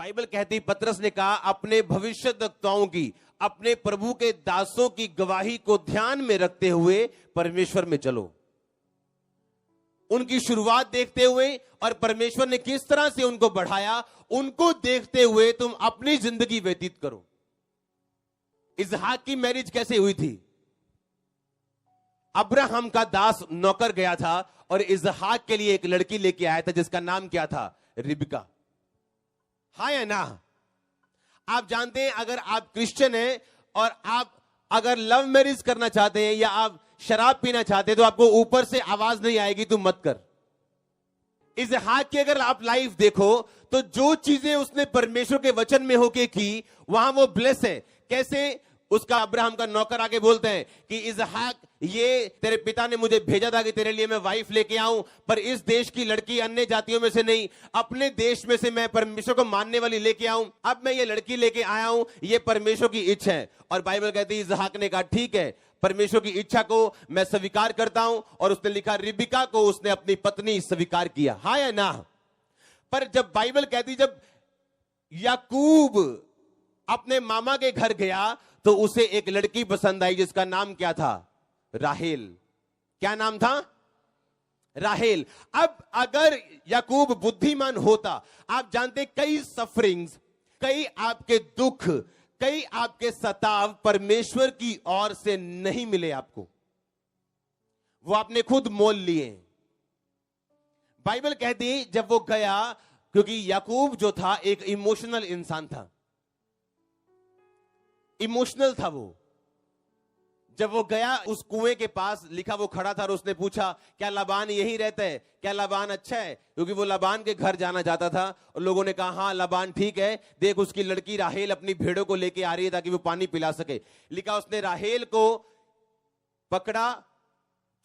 Bible कहती, पतरस ने कहा, अपने भविष्यद्वक्ताओं की, अपने प्रभु के दासों की गवाही को ध्यान में रखते हुए परमेश्वर में चलो। उनकी शुरुआत देखते हुए और परमेश्वर ने किस तरह से उनको बढ़ाया, उनको देखते हुए तुम अपनी जिंदगी व्यतीत करो। इसहाक की मैरिज कैसे हुई थी? अब्राहम का दास नौकर गया था और इसहाक के लिए एक लड़की लेके आया था जिसका नाम क्या था? रिबका। हाँ या ना? आप जानते हैं, अगर आप क्रिश्चियन हैं और आप अगर लव मैरिज करना चाहते हैं या आप शराब पीना चाहते हैं तो आपको ऊपर से आवाज नहीं आएगी, तुम मत कर। इसहाक की अगर आप लाइफ देखो तो जो चीजें उसने परमेश्वर के वचन में होके की, वहां वो ब्लेस है। कैसे? उसका अब्राहम का नौकर आके बोलते हैं कि इसहाक, ये तेरे पिता ने मुझे भेजा था कि तेरे लिए मैं वाइफ लेके आऊं, पर इस देश की लड़की अन्य जातियों में से नहीं, अपने देश में से मैं परमेश्वर को मानने वाली लेके आऊं। अब मैं ये लड़की लेके आया हूं, ये परमेश्वर की इच्छा है। और बाइबल कहती है इसहाक ने कहा ठीक है, परमेश्वर की इच्छा को मैं स्वीकार करता हूं। और उसने लिखा रिबका को उसने अपनी पत्नी स्वीकार किया। हाँ या ना? पर जब बाइबल कहती, जब याकूब अपने मामा के घर गया तो उसे एक लड़की पसंद आई जिसका नाम क्या था? राहेल। क्या नाम था? राहेल। अब अगर याकूब बुद्धिमान होता, आप जानते कई सफरिंग्स, कई आपके दुख, कई आपके सताव परमेश्वर की ओर से नहीं मिले आपको, वो आपने खुद मोल लिए। बाइबल कहती जब वो गया, क्योंकि याकूब जो था एक इमोशनल इंसान था, इमोशनल था वो। जब वो गया उस कुएं के पास, लिखा वो खड़ा था और उसने पूछा क्या लाबान यही रहता है? क्या लाबान अच्छा है? क्योंकि वो लाबान के घर जाना चाहता था और लोगों ने कहा हाँ लाबान ठीक है, देख उसकी लड़की राहेल अपनी भेड़ों को लेके आ रही है ताकि वो पानी पिला सके। लिखा उसने राहेल को पकड़ा,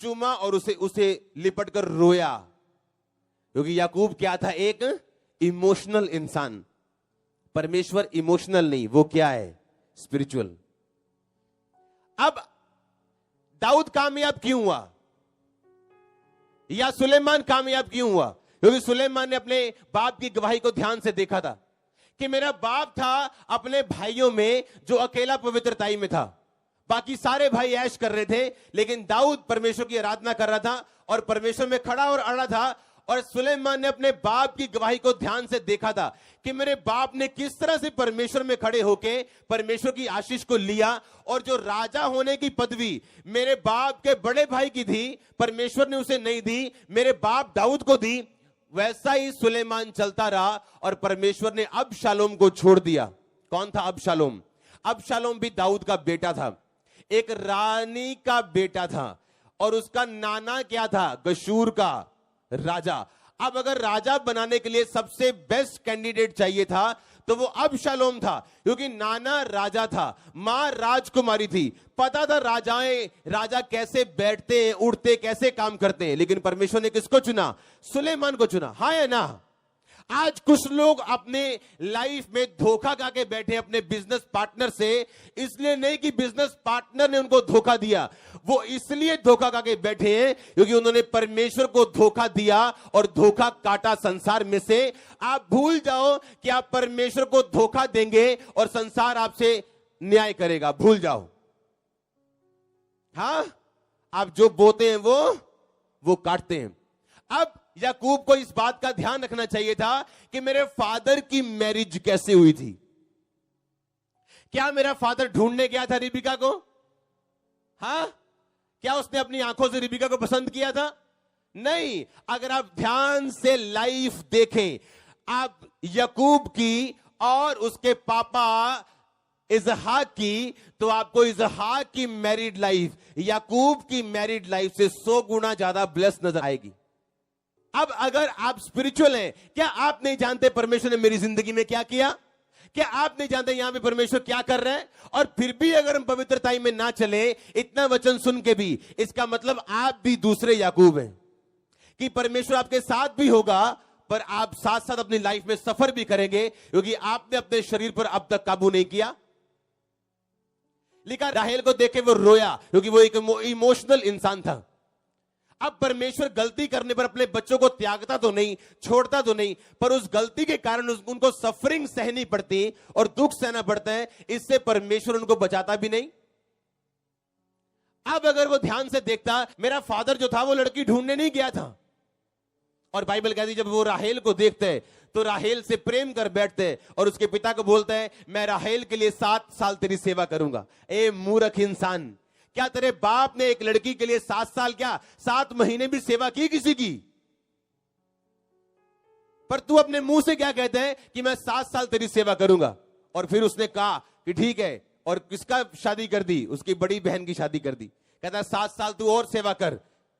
चूमा और उसे लिपट कर रोया। क्योंकि याकूब क्या था? एक इमोशनल इंसान। परमेश्वर इमोशनल नहीं, वो क्या है? स्पिरिचुअल। अब दाऊद कामयाब क्यों हुआ या सुलेमान कामयाब क्यों हुआ? क्योंकि सुलेमान ने अपने बाप की गवाही को ध्यान से देखा था कि मेरा बाप था अपने भाइयों में जो अकेला पवित्रताई में था, बाकी सारे भाई ऐश कर रहे थे, लेकिन दाऊद परमेश्वर की आराधना कर रहा था और परमेश्वर में खड़ा और अड़ा था। और सुलेमान ने अपने बाप की गवाही को ध्यान से देखा था कि मेरे बाप ने किस तरह से परमेश्वर में खड़े होके परमेश्वर की आशीष को लिया, और जो राजा होने की पदवी मेरे बाप के बड़े भाई की थी, परमेश्वर ने उसे नहीं दी, मेरे बाप दाऊद को दी। वैसा ही सुलेमान चलता रहा और परमेश्वर ने अबशालोम को छोड़ दिया। कौन था अबशालोम? अबशालोम भी दाऊद का बेटा था, एक रानी का बेटा था, और उसका नाना क्या था? गशूर का राजा। अब अगर राजा बनाने के लिए सबसे बेस्ट कैंडिडेट चाहिए था तो वो अबशालोम था, क्योंकि नाना राजा था, मां राजकुमारी थी, पता था राजा कैसे बैठते हैं, उठते, कैसे काम करते हैं। लेकिन परमेश्वर ने किसको चुना? सुलेमान को चुना। हाँ या ना? आज कुछ लोग अपने लाइफ में धोखा खा के बैठे अपने बिजनेस पार्टनर से, इसलिए नहीं कि बिजनेस पार्टनर ने उनको धोखा दिया, वो इसलिए धोखा खा के बैठे हैं क्योंकि उन्होंने परमेश्वर को धोखा दिया और धोखा काटा संसार में से। आप भूल जाओ कि आप परमेश्वर को धोखा देंगे और संसार आपसे न्याय करेगा, भूल जाओ। हाँ, आप जो बोते हैं वो काटते हैं। अब याकूब को इस बात का ध्यान रखना चाहिए था कि मेरे फादर की मैरिज कैसे हुई थी। क्या मेरा फादर ढूंढने गया था रिबिका को? हाँ, क्या उसने अपनी आंखों से रिबिका को पसंद किया था? नहीं। अगर आप ध्यान से लाइफ देखें, आप याकूब की और उसके पापा इसहाक की, तो आपको इसहाक की मैरिड लाइफ याकूब की मैरिड लाइफ से 100 गुना ज्यादा ब्लेस नजर आएगी। अब अगर आप स्पिरिचुअल हैं, क्या आप नहीं जानते परमेश्वर ने मेरी जिंदगी में क्या किया? क्या आप नहीं जानते यहां पे परमेश्वर क्या कर रहा है? और फिर भी अगर हम पवित्रताई में ना चले, इतना वचन सुन के भी, इसका मतलब आप भी दूसरे याकूब हैं कि परमेश्वर आपके साथ भी होगा, पर आप साथ साथ अपनी लाइफ में सफर भी करेंगे, क्योंकि आपने अपने शरीर पर अब तक काबू नहीं किया। लिखा राहेल को देख के वो रोया, क्योंकि वो एक इमोशनल इंसान था। अब परमेश्वर गलती करने पर अपने बच्चों को त्यागता तो नहीं, छोड़ता तो नहीं, पर उस गलती के कारण उनको सफरिंग सहनी पड़ती और दुख सहना पड़ता है। इससे परमेश्वर उनको बचाता भी नहीं। अब अगर वो ध्यान से देखता, मेरा फादर जो था वो लड़की ढूंढने नहीं गया था, और बाइबल कहती जब वो राहेल को देखते हैं तो राहेल से प्रेम कर बैठते हैं और उसके पिता को बोलते हैं मैं राहेल के लिए 7 साल तेरी सेवा करूंगा। ए मूर्ख इंसान, क्या तेरे बाप ने एक लड़की के लिए 7 साल क्या 7 महीने भी सेवा की किसी की? पर तू अपने मुंह से क्या कहते हैं कि मैं 7 साल तेरी सेवा करूंगा। और फिर उसने कहा कि ठीक है, और किसका शादी कर दी? उसकी बड़ी बहन की शादी कर दी। कहता है 7 साल तू और सेवा कर,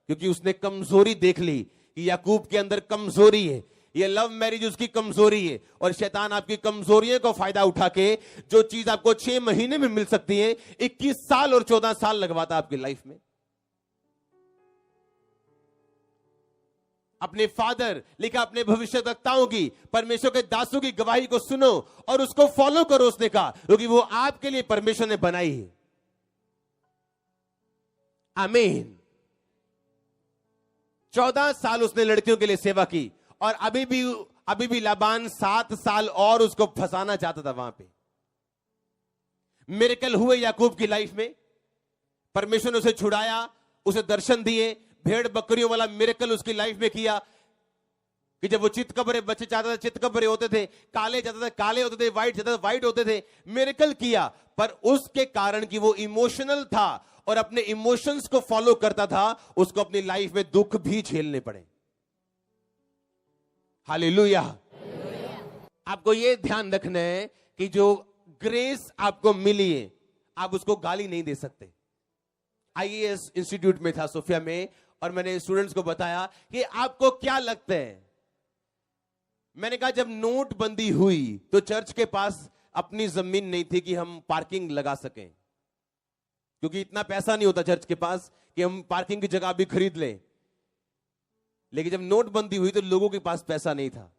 क्योंकि उसने कमजोरी देख ली कि याकूब के अंदर कमजोरी है। ये लव मैरिज उसकी कमजोरी है, और शैतान आपकी कमजोरियों को फायदा उठा के जो चीज आपको 6 महीने में मिल सकती है 21 साल और 14 साल लगवाता आपकी लाइफ में। अपने फादर लिखा अपने भविष्यवक्ताओं की, परमेश्वर के दासों की गवाही को सुनो और उसको फॉलो करो, उसने कहा, क्योंकि वो आपके लिए परमेश्वर ने बनाई है। आमीन। 14 साल उसने लड़कियों के लिए सेवा की, और अभी भी लाबान 7 साल और उसको फंसाना चाहता था वहां पे। मिरेकल हुए याकूब की लाइफ में, परमेश्वर ने उसे छुड़ाया, उसे दर्शन दिए, भेड़ बकरियों वाला मिरेकल उसकी लाइफ में किया कि जब वो चितकबरे बच्चे चाहता था चितकबरे होते थे, काले चाहता था काले होते थे, व्हाइट चाहता था व्हाइट होते थे। मिरेकल किया, पर उसके कारण कि वो इमोशनल था और अपने इमोशंस को फॉलो करता था, उसको अपनी लाइफ में दुख भी झेलने पड़े। हालेलुया। आपको यह ध्यान रखना है कि जो ग्रेस आपको मिली है आप उसको गाली नहीं दे सकते। आईएएस इंस्टीट्यूट में था सोफिया में, और मैंने स्टूडेंट्स को बताया कि आपको क्या लगता है। मैंने कहा जब नोटबंदी हुई तो चर्च के पास अपनी जमीन नहीं थी कि हम पार्किंग लगा सकें, क्योंकि इतना पैसा नहीं होता चर्च के पास कि हम पार्किंग की जगह भी खरीद लें। लेकिन जब नोटबंदी हुई तो लोगों के पास पैसा नहीं था,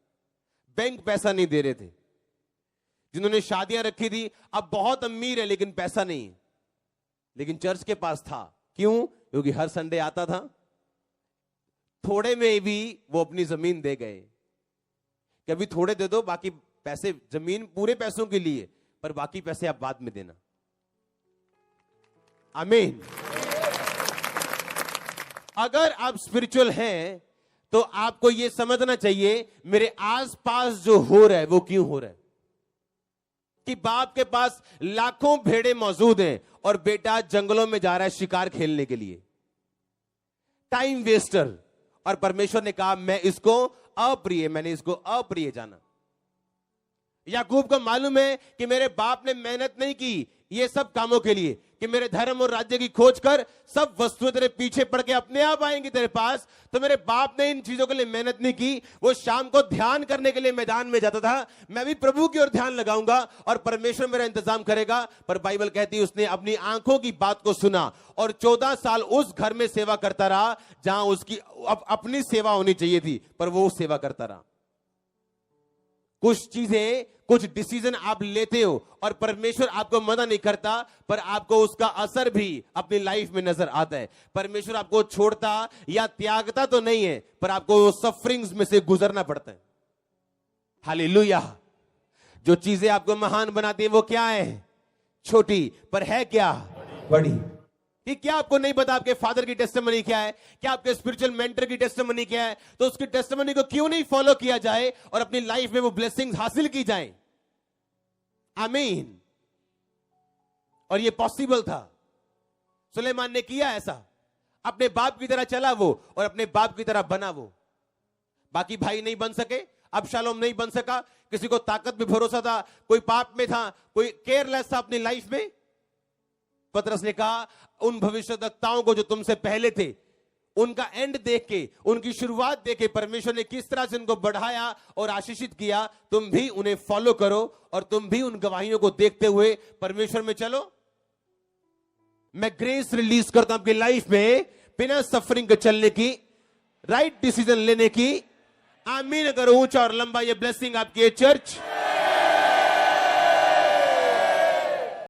बैंक पैसा नहीं दे रहे थे। जिन्होंने शादियां रखी थी अब बहुत अमीर है लेकिन पैसा नहीं, लेकिन चर्च के पास था। क्यों? क्योंकि हर संडे आता था। थोड़े में भी वो अपनी जमीन दे गए कि अभी थोड़े दे दो, बाकी पैसे, जमीन पूरे पैसों के लिए, पर बाकी पैसे आप बाद में देना। आमीन। अगर आप स्पिरिचुअल हैं तो आपको यह समझना चाहिए मेरे आसपास जो हो रहा है वो क्यों हो रहा है। कि बाप के पास लाखों भेड़े मौजूद हैं और बेटा जंगलों में जा रहा है शिकार खेलने के लिए, टाइम वेस्टर। और परमेश्वर ने कहा मैंने इसको अप्रिय जाना। याकूब को मालूम है कि मेरे बाप ने मेहनत नहीं की ये सब कामों के लिए, कि मेरे धर्म और राज्य की खोज कर, सब वस्तुएं तेरे पीछे पड़ के अपने आप आएंगी तेरे पास। तो मेरे बाप ने इन चीजों के लिए मेहनत नहीं की। वो शाम को ध्यान करने के लिए मैदान में जाता था, मैं भी प्रभु की ओर ध्यान लगाऊंगा और परमेश्वर मेरा इंतजाम करेगा। पर बाइबल कहती है उसने अपनी आंखों की बात को सुना और 14 साल उस घर में सेवा करता रहा जहां उसकी अपनी सेवा होनी चाहिए थी, पर वो सेवा करता रहा। कुछ चीजें, कुछ डिसीजन आप लेते हो और परमेश्वर आपको मना नहीं करता, पर आपको उसका असर भी अपनी लाइफ में नजर आता है। परमेश्वर आपको छोड़ता या त्यागता तो नहीं है, पर आपको सफरिंग्स में से गुजरना पड़ता है। हालेलुया। जो चीजें आपको महान बनाती है वो क्या है? छोटी, पर है क्या? बड़ी। कि क्या आपको नहीं पता आपके फादर की टेस्टिमनी क्या है? क्या आपके स्पिरिचुअल मेंटर की टेस्टिमनी क्या है? तो उसकी टेस्टिमनी को क्यों नहीं फॉलो किया जाए और अपनी लाइफ में वो ब्लेसिंग्स हासिल की जाए? आमीन। और ये पॉसिबल था। सुलेमान ने किया ऐसा, अपने बाप की तरह चला वो और अपने बाप की तरह बना वो। बाकी भाई नहीं बन सके, अबशालोम नहीं बन सका, किसी को ताकत पे भरोसा था, कोई पाप में था, कोई केयरलेस था अपनी लाइफ में। पतरस ने कहा उन भविष्यवक्ताओं को जो तुमसे पहले थे, उनका एंड देख के, उनकी शुरुआत देख के परमेश्वर ने किस तरह से उनको बढ़ाया और आशीषित किया, तुम भी उन्हें फॉलो करो और तुम भी उन गवाहियों को देखते हुए परमेश्वर में चलो। मैं ग्रेस रिलीज करता हूं आपकी लाइफ में, बिना सफरिंग के चलने की, राइट डिसीजन लेने की। आमीन। अगर ऊंचा और लंबा ये ब्लेसिंग आपकी है चर्च।